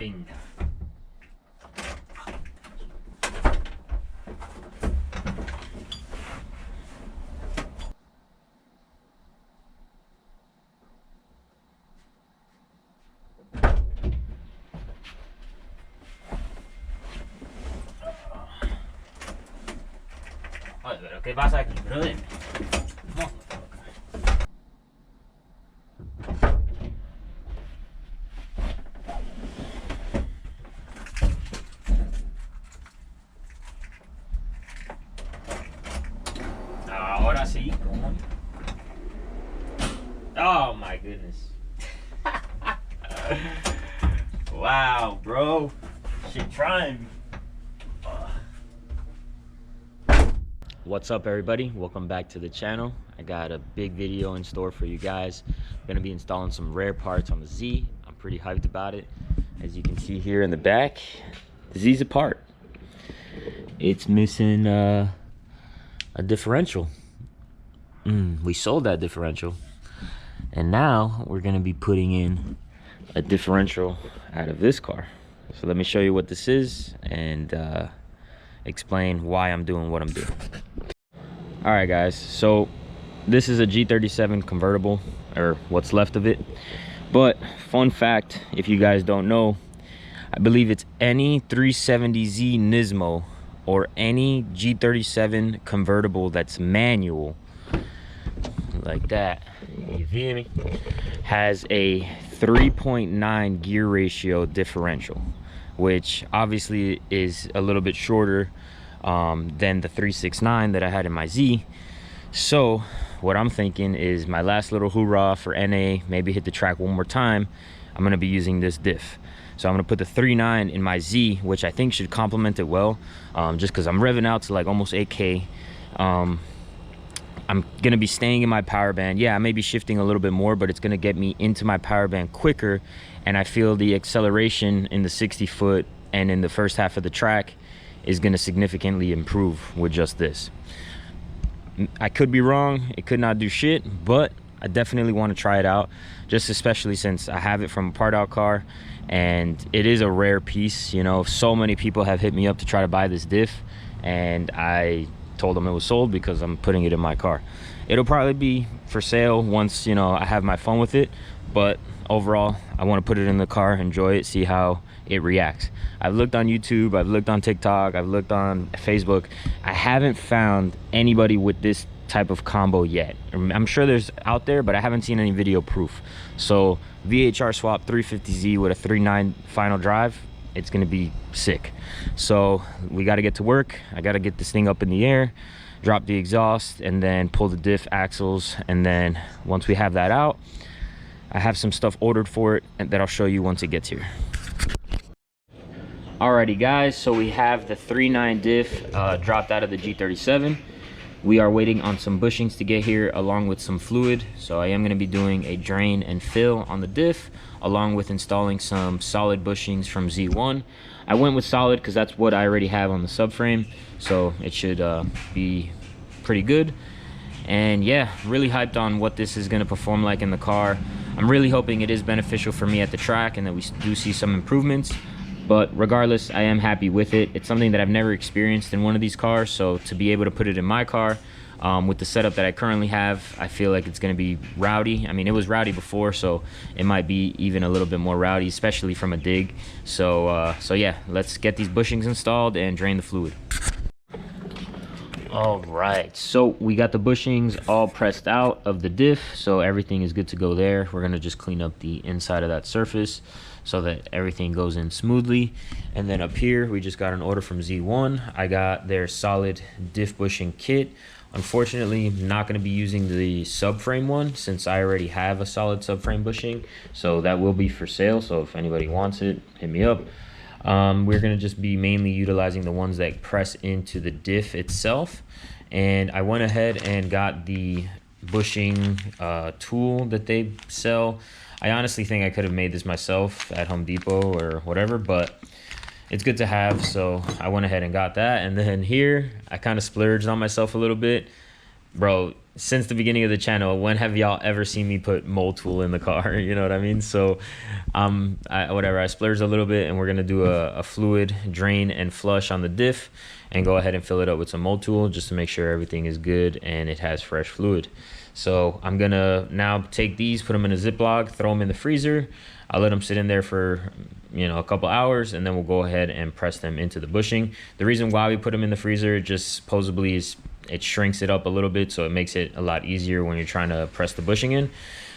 Bing. Oye, pero ¿qué pasa aquí, brother? Vamos. Ahora sí. Oh my goodness. Wow, bro. Shit trying. What's up, everybody? Welcome back to the channel. I got a big video in store for you guys. I'm gonna be installing some rare parts on the Z. I'm pretty hyped about it. As you can see here in the back, the Z's apart. It's missing a differential. We sold that differential, and now we're gonna be putting in a differential out of this car. So let me show you what this is and explain why I'm doing what I'm doing. All right, guys, so this is a G37 convertible, or what's left of it. But fun fact, if you guys don't know, I believe it's any 370Z Nismo or any G37 convertible that's manual like that, you feel me, has a 3.9 gear ratio differential, which obviously is a little bit shorter than the 369 that I had in my Z. So what I'm thinking is my last little hoorah for NA, maybe hit the track one more time, I'm going to be using this diff. So I'm going to put the 3.9 in my Z, which I think should complement it well, just because I'm revving out to like almost 8K. I'm going to be staying in my power band. Yeah, I may be shifting a little bit more, but it's going to get me into my power band quicker. And I feel the acceleration in the 60 foot and in the first half of the track is going to significantly improve with just this. I could be wrong. It could not do shit, but I definitely want to try it out, just especially since I have it from a part out car and it is a rare piece. You know, so many people have hit me up to try to buy this diff, and I told them it was sold because I'm putting it in my car. It'll probably be for sale once, you know, I have my fun with it, but overall I want to put it in the car, enjoy it, see how it reacts. I've looked on YouTube, I've looked on TikTok, I've looked on Facebook. I haven't found anybody with this type of combo yet. I'm sure there's out there, but I haven't seen any video proof. So VHR swap 350Z with a 3.9 final drive, it's gonna be sick. So we got to get to work. I got to get this thing up in the air, drop the exhaust, and then pull the diff axles. And then once we have that out, I have some stuff ordered for it and that I'll show you once it gets here. Alrighty, guys, so we have the 3.9 diff dropped out of the G37. We are waiting on some bushings to get here along with some fluid. So I am going to be doing a drain and fill on the diff, along with installing some solid bushings from Z1. I went with solid because that's what I already have on the subframe, so it should be pretty good. And yeah, really hyped on what this is going to perform like in the car. I'm really hoping it is beneficial for me at the track and that we do see some improvements. But regardless, I am happy with it. It's something that I've never experienced in one of these cars, so to be able to put it in my car with the setup that I currently have, I feel like it's going to be rowdy. I mean, it was rowdy before, so it might be even a little bit more rowdy, especially from a dig. So yeah, let's get these bushings installed and drain the fluid. All right, so we got the bushings all pressed out of the diff, so everything is good to go there. We're going to just clean up the inside of that surface so that everything goes in smoothly. And then up here, we just got an order from Z1. I got their solid diff bushing kit. Unfortunately, I'm not going to be using the subframe one since I already have a solid subframe bushing, so that will be for sale. So if anybody wants it, hit me up. We're going to just be mainly utilizing the ones that press into the diff itself. And I went ahead and got the bushing tool that they sell. I honestly think I could have made this myself at Home Depot or whatever, but it's good to have, so I went ahead and got that. And then here, I kind of splurged on myself a little bit. Bro, since the beginning of the channel, when have y'all ever seen me put mold tool in the car? You know what I mean? So I splurged a little bit, and we're gonna do a fluid drain and flush on the diff and go ahead and fill it up with some mold tool just to make sure everything is good and it has fresh fluid. So I'm gonna now take these, put them in a Ziploc, throw them in the freezer. I'll let them sit in there for, you know, a couple hours, and then we'll go ahead and press them into the bushing. The reason why we put them in the freezer just supposedly is it shrinks it up a little bit, so it makes it a lot easier when you're trying to press the bushing in.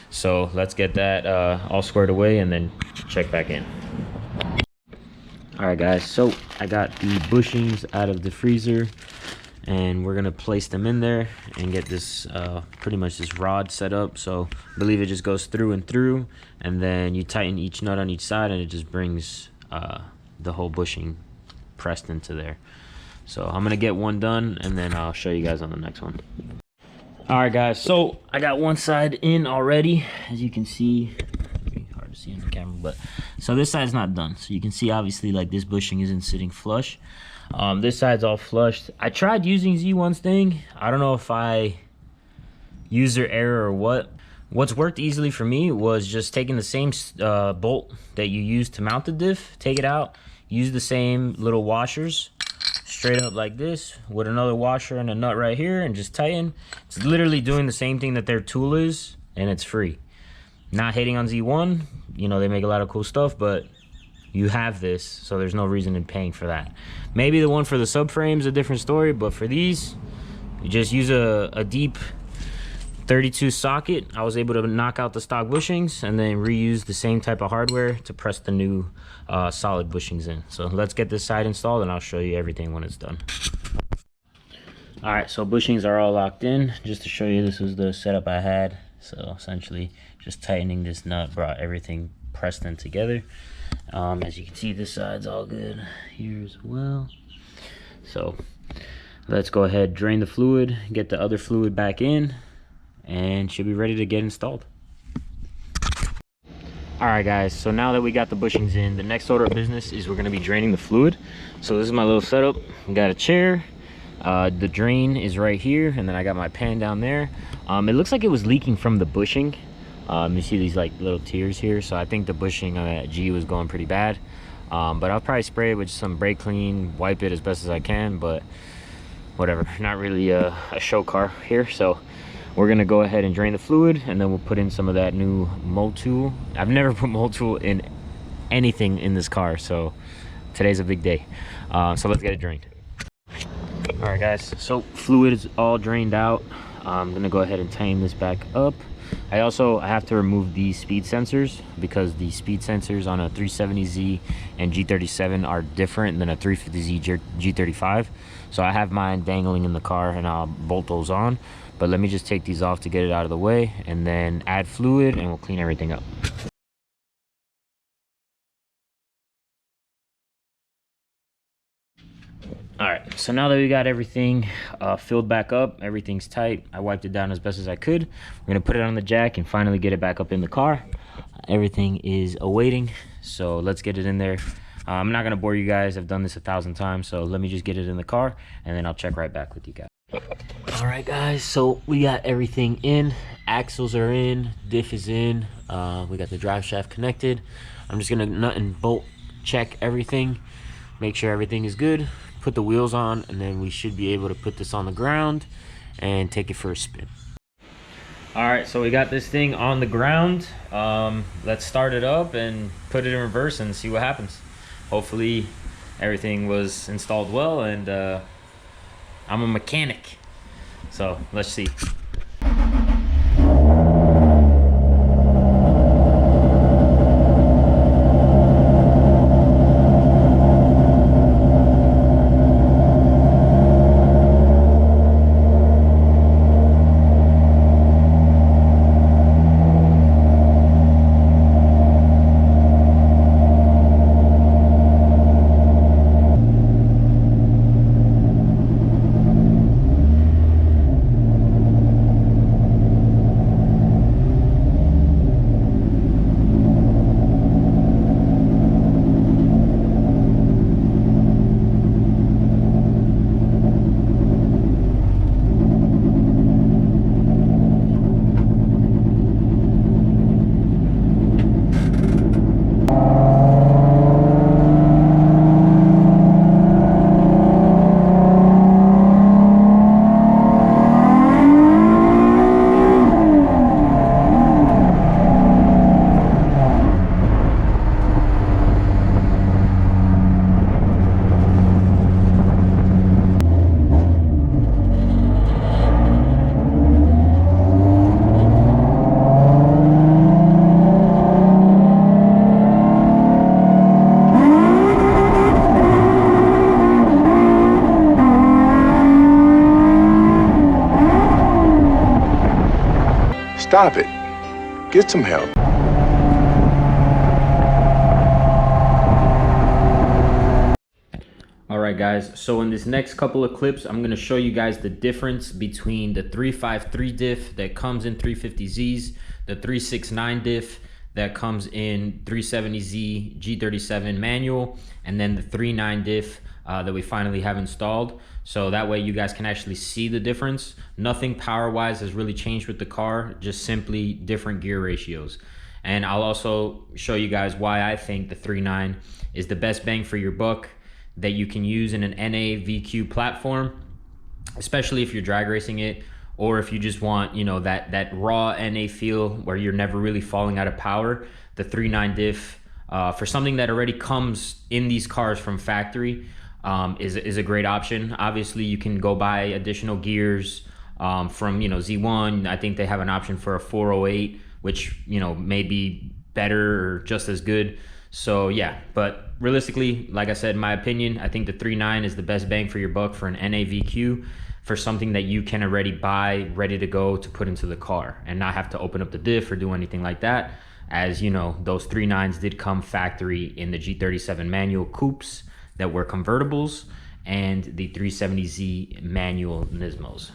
So let's get that all squared away and then check back in. All right, guys, so I got the bushings out of the freezer, and we're gonna place them in there and get this pretty much this rod set up. So I believe it just goes through and through, and then you tighten each nut on each side, and it just brings the whole bushing pressed into there. So I'm gonna get one done, and then I'll show you guys on the next one. All right, guys, so I got one side in already, as you can see. Hard to see on the camera, but so this side's not done. So you can see obviously like this bushing isn't sitting flush. This side's all flushed. I tried using Z1's thing. I don't know if I user error or what. What's worked easily for me was just taking the same bolt that you use to mount the diff, take it out, use the same little washers straight up like this with another washer and a nut right here, and just tighten. It's literally doing the same thing that their tool is, and it's free. Not hating on Z1, you know, they make a lot of cool stuff, but you have this, so there's no reason in paying for that. Maybe the one for the subframe is a different story, but for these, you just use a deep 32 socket. I was able to knock out the stock bushings and then reuse the same type of hardware to press the new solid bushings in. So let's get this side installed, and I'll show you everything when it's done. All right, so bushings are all locked in. Just to show you, this was the setup I had. So essentially just tightening this nut brought everything pressed in together. As you can see, this side's all good here as well. So let's go ahead, drain the fluid, get the other fluid back in, and should be ready to get installed. All right, guys, so now that we got the bushings in, the next order of business is we're going to be draining the fluid. So this is my little setup. We got a chair, the drain is right here, and then I got my pan down there. It looks like it was leaking from the bushing. You see these like little tears here, so I think the bushing on that G was going pretty bad. But I'll probably spray it with some brake clean, wipe it as best as I can, but whatever, not really a show car here. So we're gonna go ahead and drain the fluid, and then we'll put in some of that new mold tool. I've never put mold tool in anything in this car, so today's a big day. So let's get it drained. All right, guys, so fluid is all drained out. I'm gonna go ahead and tighten this back up. I have to remove these speed sensors because the speed sensors on a 370Z and G37 are different than a 350Z G35. So I have mine dangling in the car, and I'll bolt those on. But let me just take these off to get it out of the way, and then add fluid, and we'll clean everything up. All right, so now that we got everything filled back up, everything's tight, I wiped it down as best as I could. We're gonna put it on the jack and finally get it back up in the car. Everything is awaiting, so let's get it in there. I'm not gonna bore you guys, I've done this 1,000 times, so let me just get it in the car, and then I'll check right back with you guys. All right, guys, so we got everything in. Axles are in, diff is in, we got the drive shaft connected. I'm just gonna nut and bolt check everything, make sure everything is good, put the wheels on, and then we should be able to put this on the ground and take it for a spin. All right, so we got this thing on the ground. Let's start it up and put it in reverse and see what happens. Hopefully everything was installed well, and I'm a mechanic, so let's see. Stop it. Get some help. Alright guys, so in this next couple of clips, I'm going to show you guys the difference between the 353 diff that comes in 350Zs, the 369 diff that comes in 370Z G37 manual, and then the 39 diff that we finally have installed. So that way you guys can actually see the difference. Nothing power-wise has really changed with the car, just simply different gear ratios. And I'll also show you guys why I think the 39 is the best bang for your buck that you can use in an NA VQ platform, especially if you're drag racing it, or if you just want, you know, that raw NA feel where you're never really falling out of power. The 39 diff for something that already comes in these cars from factory is a great option. Obviously you can go buy additional gears from, you know, Z1. I think they have an option for a 408, which, you know, may be better or just as good. So yeah, but realistically, like I said, in my opinion, I think the 39 is the best bang for your buck for an NAVQ, for something that you can already buy ready to go to put into the car and not have to open up the diff or do anything like that. As you know, those 39s did come factory in the G37 manual coupes that were convertibles and the 370Z manual Nismos.